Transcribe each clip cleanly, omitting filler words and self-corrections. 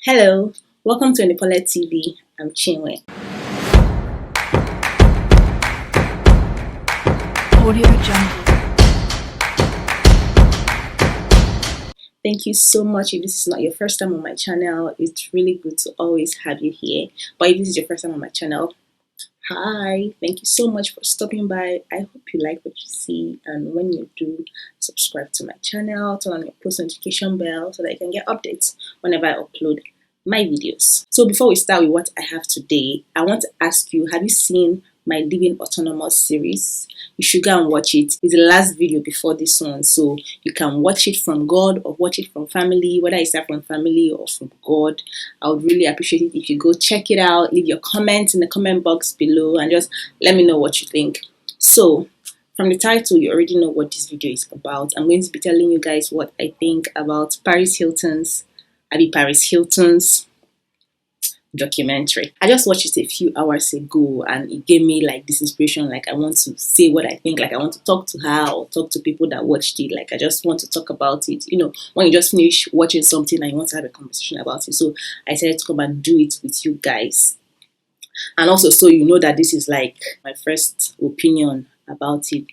Hello, welcome to WendyPaulet TV. I'm Chinwe. Audio Jungle. Thank you so much. If this is not your first time on my channel, it's really good to always have you here. But if this is your first time on my channel, hi, thank you so much for stopping by. I hope you like what you see, and when you do, subscribe to my channel, turn on your post notification bell so that you can get updates whenever I upload my videos. So before we start with what I have today, I want to ask you, have you seen my Living Autonomous series? You should go and watch it. It's the last video before this one, so you can watch it from God or watch it from family, whether it's from family or from God. I would really appreciate it if you go check it out, leave your comments in the comment box below, and just let me know what you think. So from the title, you already know what this video is about. I'm going to be telling you guys what I think about Paris Hilton's documentary. I just watched it a few hours ago, and it gave me like this inspiration. Like, I want to say what I think. Like, I want to talk to her or talk to people that watched it. Like, I just want to talk about it. You know, when you just finish watching something and you want to have a conversation about it. So I decided to come and do it with you guys. And also, so you know that this is like my first opinion about it.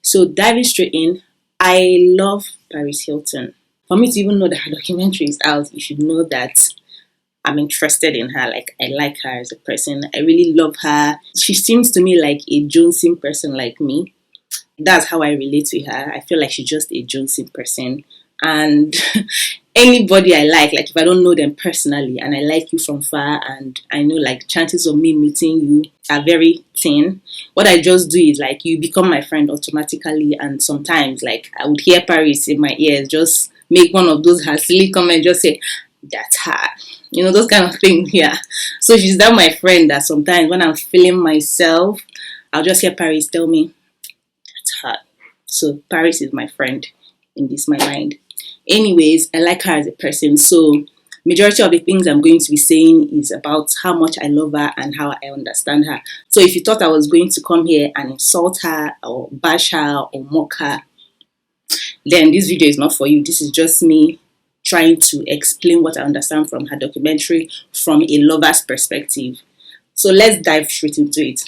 So diving straight in, I love Paris Hilton. For me to even know that her documentary is out, you should know that I'm interested in her. Like, I like her as a person. I really love her. She seems to me like a Jonesing person like me. That's how I relate to her. I feel like she's just a Jonesing person. And anybody I like if I don't know them personally and I like you from far, and I know like chances of me meeting you are very thin, what I just do is like you become my friend automatically. And sometimes like I would hear Paris in my ears, just make one of those her silly comments, just say, that's her. You know, those kind of things, yeah. So she's that my friend that sometimes when I'm feeling myself, I'll just hear Paris tell me, that's her. So Paris is my friend in this my mind. Anyways, I like her as a person. So majority of the things I'm going to be saying is about how much I love her and how I understand her. So if you thought I was going to come here and insult her or bash her or mock her, then this video is not for you. This is just me trying to explain what I understand from her documentary from a lover's perspective. So let's dive straight into it.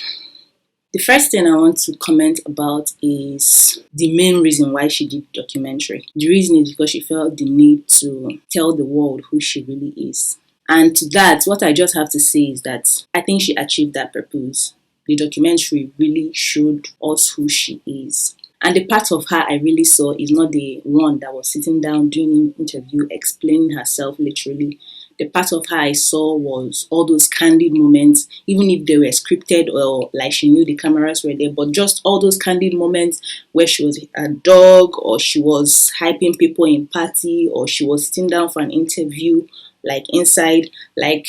The first thing I want to comment about is the main reason why she did the documentary. The reason is because she felt the need to tell the world who she really is. And to that, what I just have to say is that I think she achieved that purpose. The documentary really showed us who she is. And the part of her I really saw is not the one that was sitting down doing an interview, explaining herself literally. The part of her I saw was all those candid moments, even if they were scripted or like she knew the cameras were there, but just all those candid moments where she was a dog, or she was hyping people in party, or she was sitting down for an interview, like inside, like,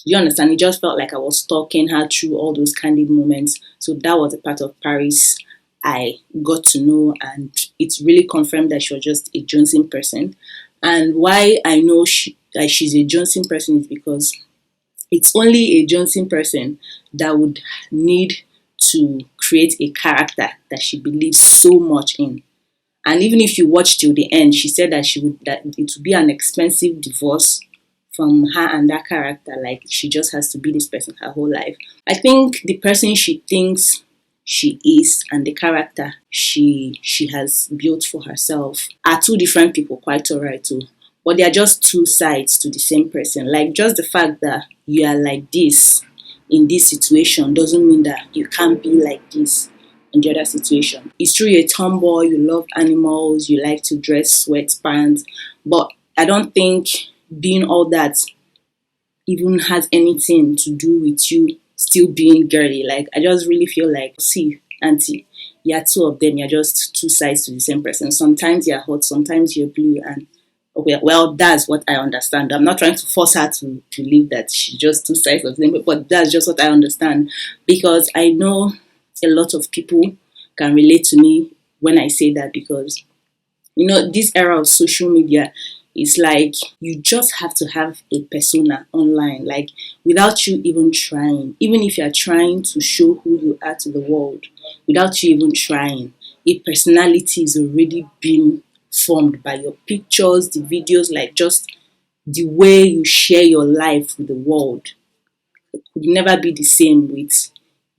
you understand, it just felt like I was stalking her through all those candid moments. So that was a part of Paris I got to know, and it's really confirmed that she was just a Jonesing person. And why I know she's a Jonesing person is because it's only a Jonesing person that would need to create a character that she believes so much in. And even if you watch till the end, she said that it would be an expensive divorce from her and that character. Like, she just has to be this person her whole life. I think the person she thinks she is and the character she has built for herself are two different people, quite alright too. But they are just two sides to the same person. Like, just the fact that you are like this in this situation doesn't mean that you can't be like this in the other situation. It's true you're a tomboy, you love animals, you like to dress sweatpants, but I don't think being all that even has anything to do with you still being girly. Like, I just really feel like, see, auntie, you're two of them, you're just two sides to the same person. Sometimes you're hot, sometimes you're blue, and well, that's what I understand. I'm not trying to force her to believe that she's just two sides of them, but that's just what I understand, because I know a lot of people can relate to me when I say that, because, you know, this era of social media, it's like you just have to have a persona online, like without you even trying. Even if you're trying to show who you are to the world, without you even trying, a personality is already being formed by your pictures, the videos, like just the way you share your life with the world could never be the same with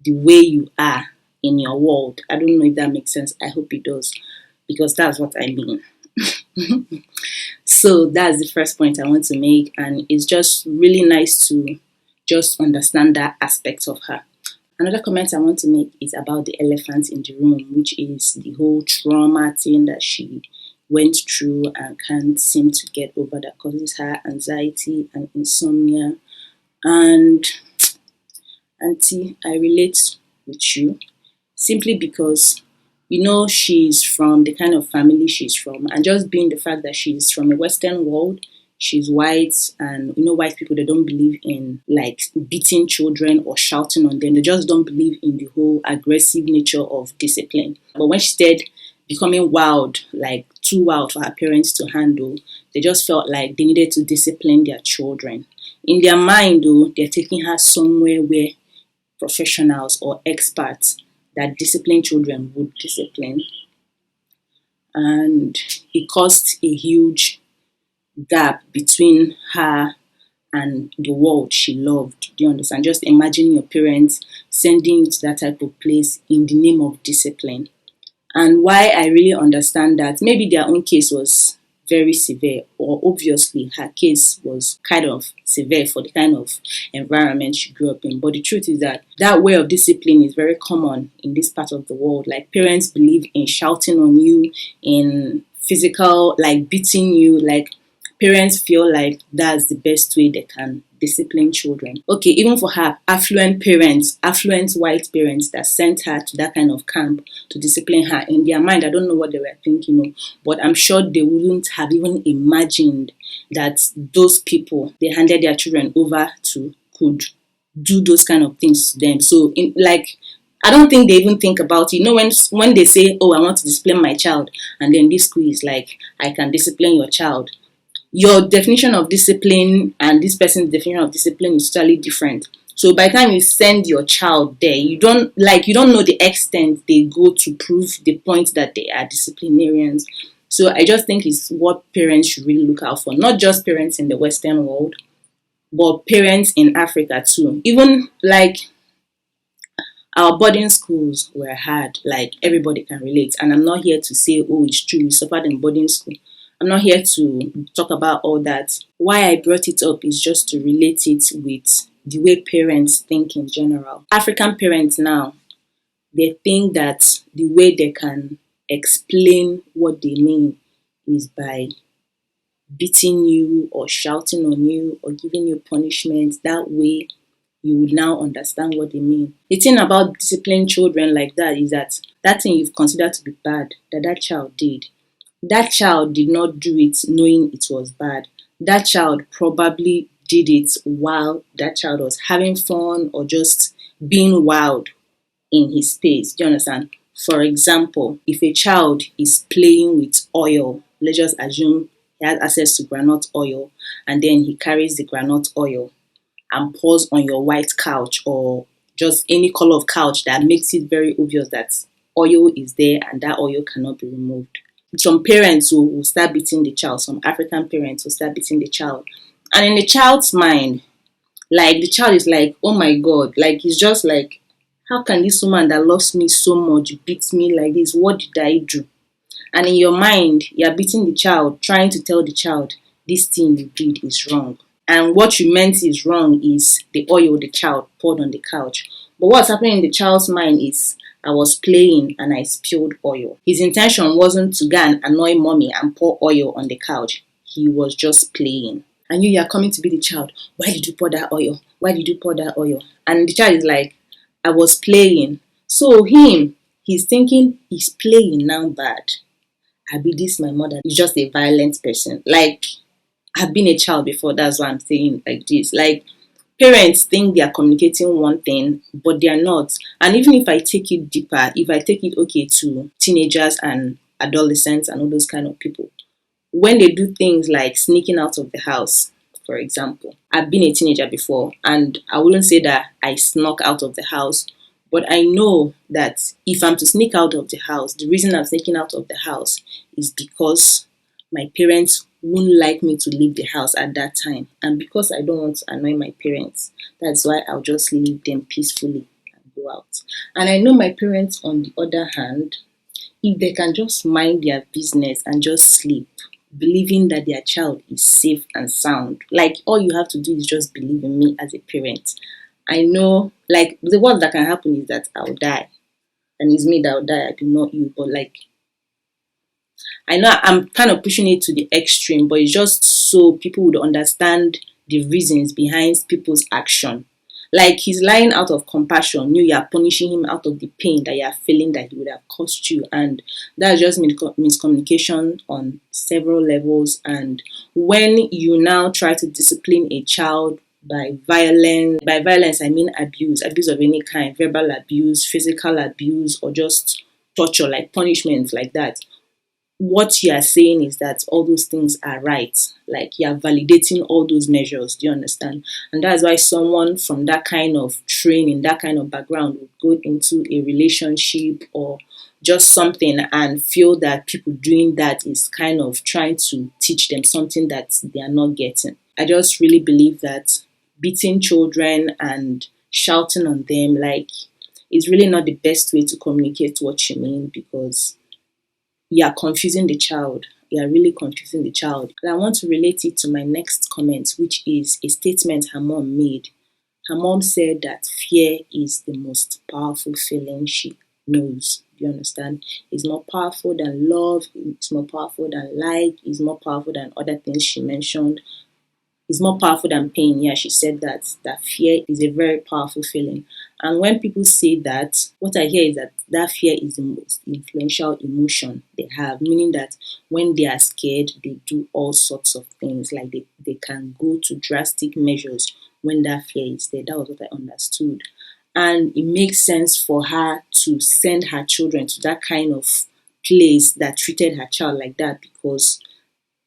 the way you are in your world. I don't know if that makes sense. I hope it does, because that's what I mean. So that's the first point I want to make, and it's just really nice to just understand that aspect of her. Another comment I want to make is about the elephant in the room, which is the whole trauma thing that she went through and can't seem to get over, that causes her anxiety and insomnia. And Auntie, I relate with you simply because she's from the kind of family she's from, and just being the fact that she's from a Western world, she's white, and white people, they don't believe in like beating children or shouting on them. They just don't believe in the whole aggressive nature of discipline. But when she started becoming wild, like too wild for her parents to handle, they just felt like they needed to discipline their children. In their mind, though, they're taking her somewhere where professionals or experts that discipline children would discipline, and it caused a huge gap between her and the world she loved. Do you understand? Just imagine your parents sending you to that type of place in the name of discipline. And why I really understand that, maybe their own case was very severe, or obviously her case was kind of severe for the kind of environment she grew up in. But the truth is that that way of discipline is very common in this part of the world. Like, parents believe in shouting on you, in physical, like beating you. Like, parents feel like that's the best way they can discipline children. Okay, even for her, affluent white parents that sent her to that kind of camp to discipline her, in their mind, I don't know what they were thinking, but I'm sure they wouldn't have even imagined that those people they handed their children over to could do those kind of things to them. So, I don't think they even think about it. When they say, "Oh, I want to discipline my child," and then this school is like, "I can discipline your child." Your definition of discipline and this person's definition of discipline is totally different. So by the time you send your child there, you don't know the extent they go to prove the point that they are disciplinarians. So I just think it's what parents should really look out for. Not just parents in the Western world, but parents in Africa too. Even like our boarding schools were hard, like everybody can relate. And I'm not here to say, oh, it's true, we suffered in boarding school. I'm not here to talk about all that. Why I brought it up is just to relate it with the way parents think in general. African parents now, they think that the way they can explain what they mean is by beating you or shouting on you or giving you punishment. That way you will now understand what they mean. The thing about disciplining children like that is that thing you've considered to be bad, that child did. That child did not do it knowing it was bad. That child probably did it while that child was having fun or just being wild in his space. Do you understand? For example, if a child is playing with oil, let's just assume he has access to groundnut oil, and then he carries the groundnut oil and pours on your white couch or just any color of couch that makes it very obvious that oil is there and that oil cannot be removed. Some parents will start beating the child. Some African parents will start beating the child. And in the child's mind, like, the child is like, oh my God, like, it's just like, how can this woman that loves me so much beat me like this? What did I do? And in your mind, you're beating the child, trying to tell the child, this thing you did is wrong. And what you meant is wrong is the oil the child poured on the couch. But what's happening in the child's mind is, I was playing and I spilled oil. His intention wasn't to go and annoy mommy and pour oil on the couch. He was just playing. And you are coming to be the child. Why did you pour that oil? Why did you pour that oil? And the child is like, I was playing. So he's thinking he's playing now bad. This my mother is just a violent person. Like, I've been a child before, that's why I'm saying like this. Like, parents think they are communicating one thing, but they are not. And even if I take it deeper, if I take it, to teenagers and adolescents and all those kind of people, when they do things like sneaking out of the house, for example, I've been a teenager before, and I wouldn't say that I snuck out of the house, but I know that if I'm to sneak out of the house, the reason I'm sneaking out of the house is because my parents wouldn't like me to leave the house at that time. And because I don't want to annoy my parents, that's why I'll just leave them peacefully and go out. And I know my parents, on the other hand, if they can just mind their business and just sleep, believing that their child is safe and sound, like all you have to do is just believe in me as a parent. I know, like, the worst that can happen is that I'll die. And it's me that will die, I do not you. But like, I know I'm kind of pushing it to the extreme, but it's just so people would understand the reasons behind people's action. Like, he's lying out of compassion. You are punishing him out of the pain that you are feeling that he would have caused you, and that's just miscommunication on several levels. And when you now try to discipline a child by violence I mean abuse of any kind, verbal abuse, physical abuse, or just torture, like punishment like that, what you are saying is that all those things are right. Like, you are validating all those measures. Do you understand? And that's why someone from that kind of training, that kind of background, would go into a relationship or just something and feel that people doing that is kind of trying to teach them something that they are not getting. I just really believe that beating children and shouting on them, like, is really not the best way to communicate what you mean, because you are confusing the child. You are really confusing the child. And I want to relate it to my next comment, which is a statement her mom made. Her mom said that fear is the most powerful feeling she knows. Do you understand? It's more powerful than love. It's more powerful than light. It's more powerful than other things she mentioned. Is more powerful than pain. Yeah, she said that fear is a very powerful feeling. And when people say that, what I hear is that fear is the most influential emotion they have, meaning that when they are scared, they do all sorts of things. Like, they can go to drastic measures when that fear is there. That was what I understood. And it makes sense for her to send her children to that kind of place that treated her child like that, because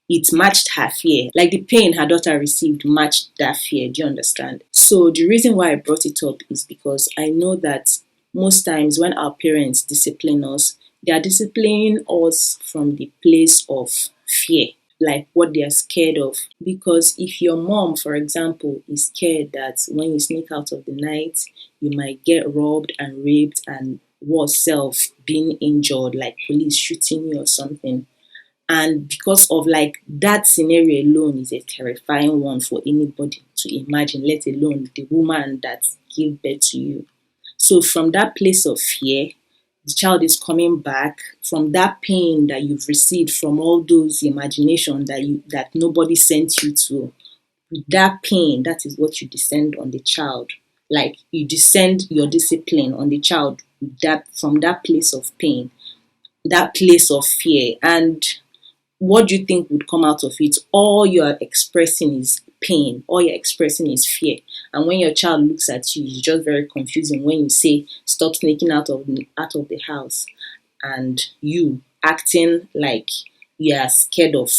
it matched her fear. Like, the pain her daughter received matched that fear. Do you understand? So the reason why I brought it up is because I know that most times when our parents discipline us, they are disciplining us from the place of fear, like what they are scared of. Because if your mom, for example, is scared that when you sneak out of the night, you might get robbed and raped and worse self, being injured, like police shooting you or something, and because of, like, that scenario alone is a terrifying one for anybody to imagine, let alone the woman that gave birth to you. So from that place of fear, the child is coming back from that pain that you've received from all those imagination that nobody sent you to. With that pain, that is what you descend on the child. Like, you descend your discipline on the child with that, from that place of pain, that place of fear. And what do you think would come out of it? All you are expressing is pain. All you're expressing is fear. And when your child looks at you, it's just very confusing when you say, stop sneaking out of the house, and you acting like you are scared of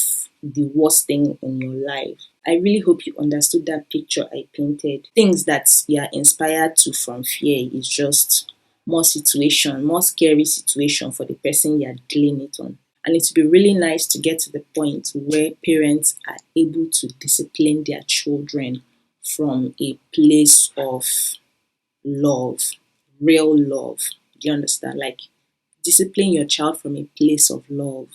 the worst thing in your life. I really hope you understood that picture I painted. Things that you are inspired to from fear is just more scary situation for the person you are dealing it on. And it would be really nice to get to the point where parents are able to discipline their children from a place of love, real love. Do you understand? Like, discipline your child from a place of love,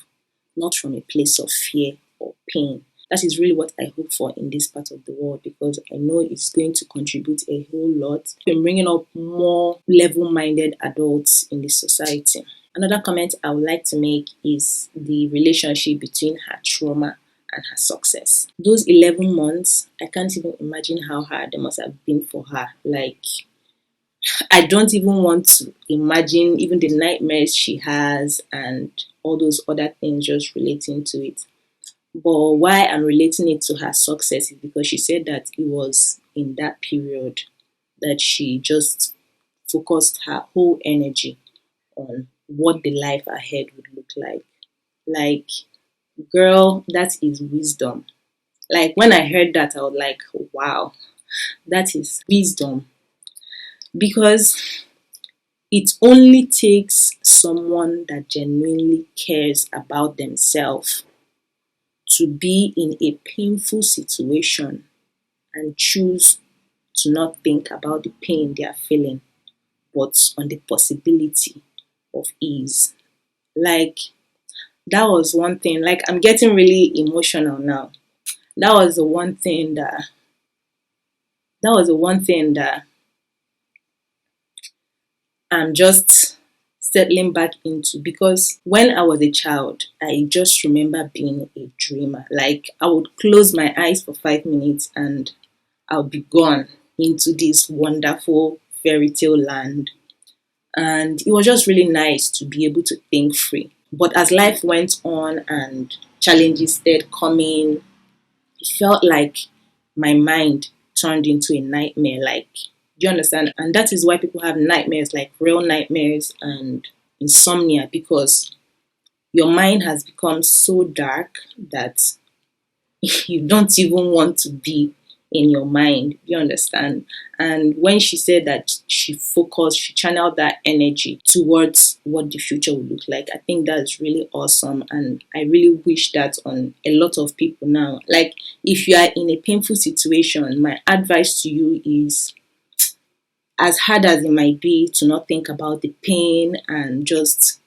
not from a place of fear or pain. That is really what I hope for in this part of the world, because I know it's going to contribute a whole lot in bringing up more level-minded adults in the society. Another comment I would like to make is the relationship between her trauma and her success. Those 11 months, I can't even imagine how hard they must have been for her. Like, I don't even want to imagine even the nightmares she has and all those other things just relating to it. But why I'm relating it to her success is because she said that it was in that period that she just focused her whole energy on what the life ahead would look like. Like, girl, that is wisdom. Like, when I heard that, I was like, wow, that is wisdom. Because it only takes someone that genuinely cares about themselves to be in a painful situation and choose to not think about the pain they are feeling, but on the possibility of ease. Like, that was one thing. Like, I'm getting really emotional now. That was the one thing that I'm just settling back into, because when I was a child, I just remember being a dreamer. Like, I would close my eyes for 5 minutes and I'll be gone into this wonderful fairy tale land. And it was just really nice to be able to think free. But as life went on and challenges started coming, it felt like my mind turned into a nightmare. Like, do you understand? And that is why people have nightmares, like real nightmares and insomnia, because your mind has become so dark that you don't even want to be in your mind. You understand? And when she said that she channeled that energy towards what the future will look like, I think that's really awesome. And I really wish that on a lot of people now. Like, if you are in a painful situation, my advice to you is, as hard as it might be to not think about the pain and just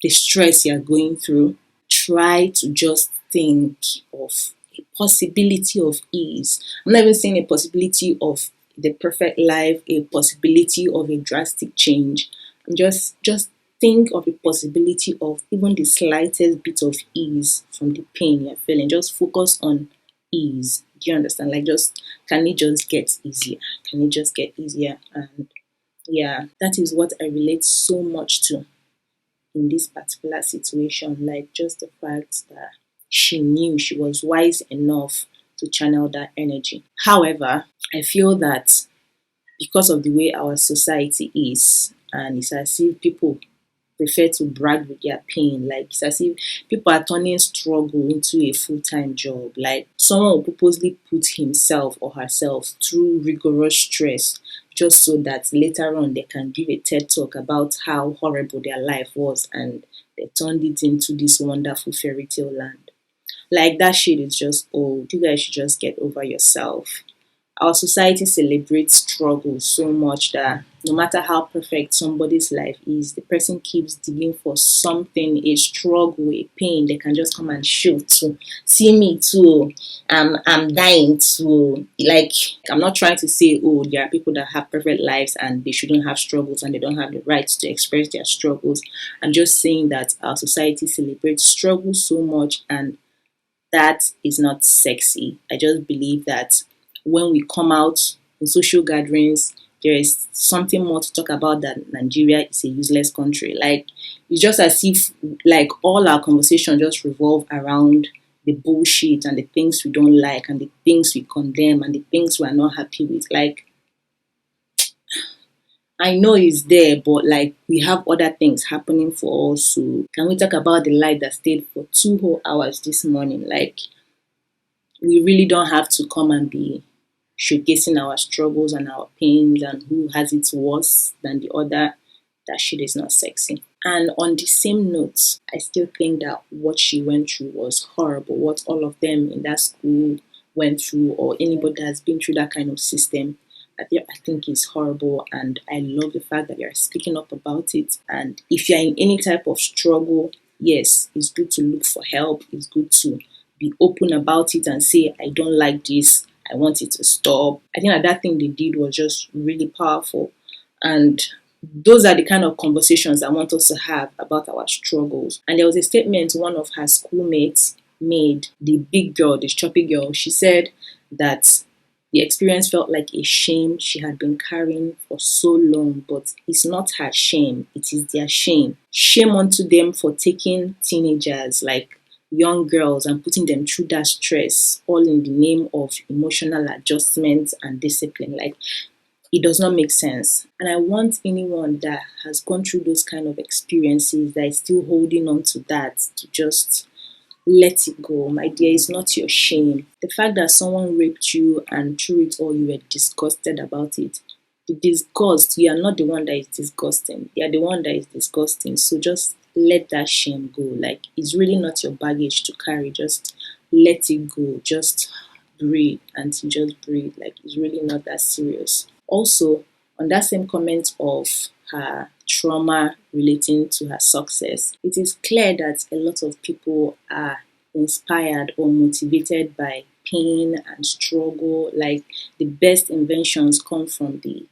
the stress you're going through, try to just think of a possibility of ease. I'm not even saying a possibility of the perfect life, a possibility of a drastic change. I'm just think of a possibility of even the slightest bit of ease from the pain you're feeling. Just focus on ease. Do you understand? Like, just, can it just get easier? Can it just get easier? And yeah, that is what I relate so much to in this particular situation. Like, just the fact that she knew, she was wise enough to channel that energy. However, I feel that because of the way our society is, and it's as if people prefer to brag with their pain. Like, it's as if people are turning struggle into a full-time job. Like, someone will purposely put himself or herself through rigorous stress just so that later on they can give a TED talk about how horrible their life was, and they turned it into this wonderful fairy tale land. Like, that shit is just old. You guys should just get over yourself. Our society celebrates struggle so much that no matter how perfect somebody's life is, the person keeps digging for something, a struggle, a pain they can just come and show to. See me too. I'm dying too. Like, I'm not trying to say, oh, there are people that have perfect lives and they shouldn't have struggles and they don't have the right to express their struggles. I'm just saying that our society celebrates struggle so much, and that is not sexy. I just believe that when we come out in social gatherings, there is something more to talk about than Nigeria is a useless country. Like, it's just as if, like, all our conversation just revolve around the bullshit and the things we don't like and the things we condemn and the things we are not happy with. Like, I know it's there, but like, we have other things happening for us. So can we talk about the light that stayed for 2 whole hours this morning? Like, we really don't have to come and be showcasing our struggles and our pains and who has it worse than the other. That shit is not sexy. And on the same note, I still think that what she went through was horrible. What all of them in that school went through, or anybody that has been through that kind of system, I think is horrible. And I love the fact that you're speaking up about it. And if you're in any type of struggle, yes, it's good to look for help. It's good to be open about it and say, I don't like this. I want it to stop. I think that thing they did was just really powerful. And those are the kind of conversations I want us to have about our struggles. And there was a statement one of her schoolmates made, the big girl, the choppy girl. She said that the experience felt like a shame she had been carrying for so long, but it's not her shame, it is their shame. Shame unto them for taking teenagers, like young girls, and putting them through that stress, all in the name of emotional adjustment and discipline. Like, it does not make sense. And I want anyone that has gone through those kind of experiences, that is still holding on to that, to just let it go. My dear, it's not your shame. The fact that someone raped you and through it all you were disgusted about it, the disgust, you are not the one that is disgusting. You are the one that is disgusting. So just let that shame go. Like, it's really not your baggage to carry. Just let it go. Just breathe until just breathe. Like, it's really not that serious. Also, on that same comment of her trauma relating to her success, it is clear that a lot of people are inspired or motivated by pain and struggle. Like, the best inventions come from the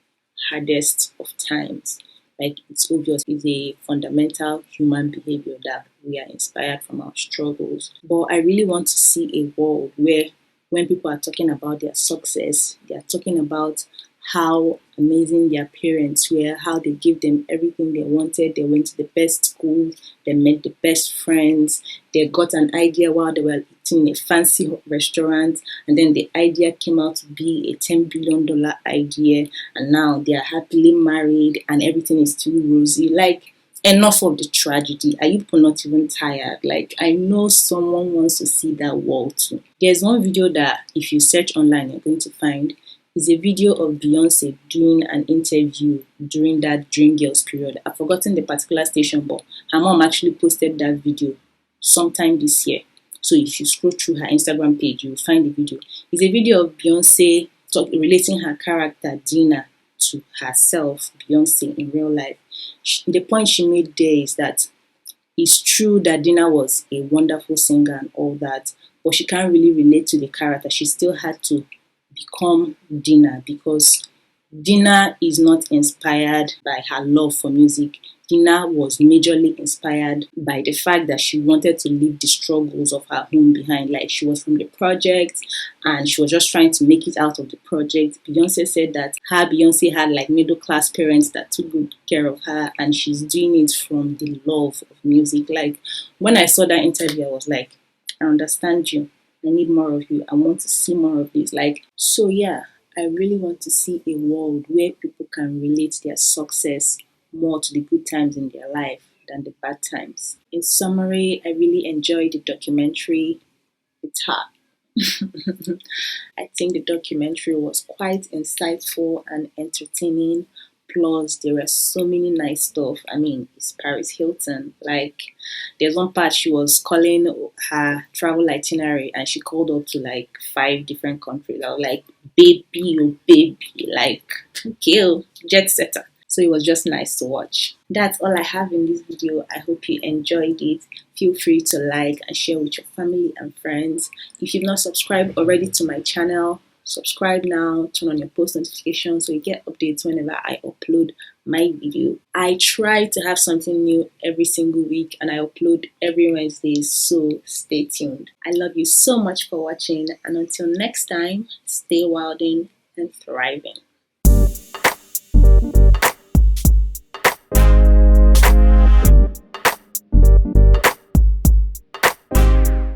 hardest of times. Like, it's obvious, it's a fundamental human behavior that we are inspired from our struggles. But I really want to see a world where when people are talking about their success, they are talking about how amazing their parents were, how they gave them everything they wanted. They went to the best school, they met the best friends, they got an idea while they were eating in a fancy restaurant, and then the idea came out to be a $10 billion idea, and now they are happily married and everything is still rosy. Like, enough of the tragedy. Are you people not even tired? Like, I know someone wants to see that world too. There's one video that if you search online, you're going to find is a video of Beyonce doing an interview during that Dreamgirls period. I've forgotten the particular station, but her mom actually posted that video sometime this year. So if you scroll through her Instagram page, you'll find the video. It's a video of Beyonce relating her character, Dina, to herself, Beyonce, in real life. The point she made there is that it's true that Dina was a wonderful singer and all that, but she can't really relate to the character. She still had to become Dina because Dina is not inspired by her love for music. Dina was majorly inspired by the fact that she wanted to leave the struggles of her home behind. Like, she was from the project and she was just trying to make it out of the project. Beyonce said that Beyonce had like middle class parents that took good care of her, and she's doing it from the love of music. Like, when I saw that interview, I was like, I understand you. I need more of you. I want to see more of this. Like, so yeah, I really want to see a world where people can relate their success more to the good times in their life than the bad times. In summary, I really enjoyed the documentary. It's hard. I think the documentary was quite insightful and entertaining. Plus, there were so many nice stuff. I mean, it's Paris Hilton. Like, there's one part she was calling her travel itinerary, and she called up to like 5 different countries. I was like, baby, oh baby, like, okay, jet setter. So it was just nice to watch. That's all I have in this video. I hope you enjoyed it. Feel free to like and share with your family and friends. If you've not subscribed already to my channel, subscribe now, turn on your post notifications so you get updates whenever I upload my video. I try to have something new every single week and I upload every Wednesday, so stay tuned. I love you so much for watching, and until next time, stay wilding and thriving.